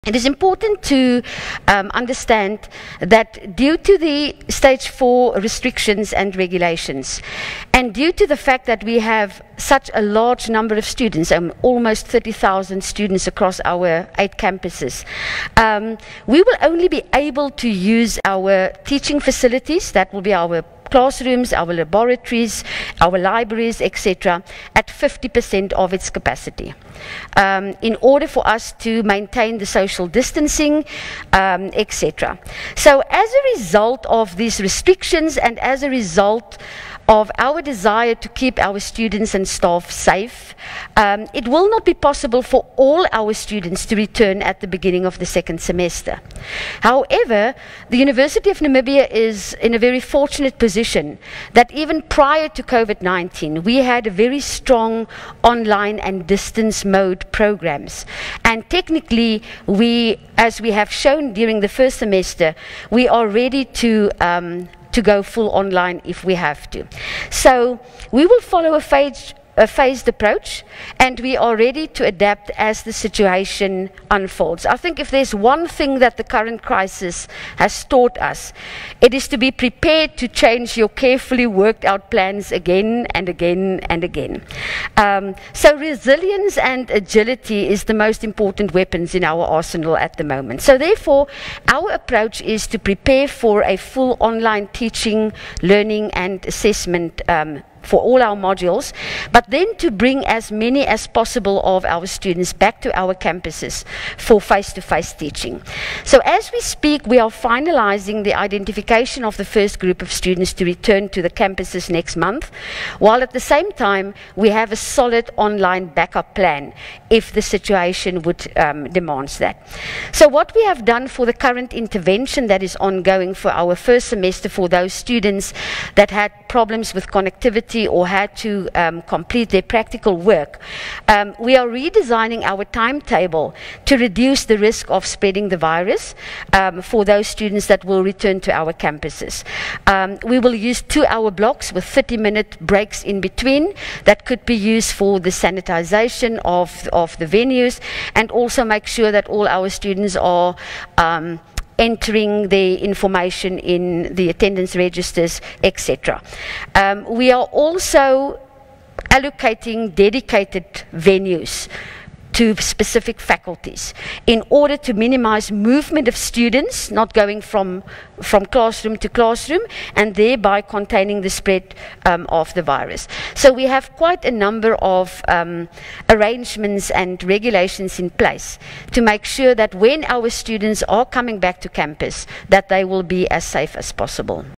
It is important to understand that due to the stage 4 restrictions and regulations, and due to the fact that we have such a large number of students, almost 30,000 students across our 8 campuses, we will only be able to use our teaching facilities, that will be our classrooms, our laboratories, our libraries, etc., at 50% of its capacity, in order for us to maintain the social distancing, etc. So as a result of these restrictions and as a result of our desire to keep our students and staff safe, it will not be possible for all our students to return at the beginning of the second semester. However, the University of Namibia is in a very fortunate position that even prior to COVID-19, we had a very strong online and distance mode programs. And technically, as we have shown during the first semester, we are ready to go full online if we have to. So we will follow a phased approach, and we are ready to adapt as the situation unfolds. I think if there's one thing that the current crisis has taught us, it is to be prepared to change your carefully worked out plans again and again and again. So resilience and agility is the most important weapons in our arsenal at the moment. So therefore, our approach is to prepare for a full online teaching, learning and assessment for all our modules, but then to bring as many as possible of our students back to our campuses for face-to-face teaching. So as we speak, we are finalizing the identification of the first group of students to return to the campuses next month, while at the same time we have a solid online backup plan if the situation would demand that. So what we have done for the current intervention that is ongoing for our first semester for those students that had problems with connectivity or had to complete their practical work, we are redesigning our timetable to reduce the risk of spreading the virus for those students that will return to our campuses. We will use 2-hour blocks with 30-minute breaks in between that could be used for the sanitization of the venues, and also make sure that all our students are entering the information in the attendance registers, etc. We are also allocating dedicated venues to specific faculties in order to minimize movement of students, not going from classroom to classroom, and thereby containing the spread of the virus. So we have quite a number of arrangements and regulations in place to make sure that when our students are coming back to campus, that they will be as safe as possible.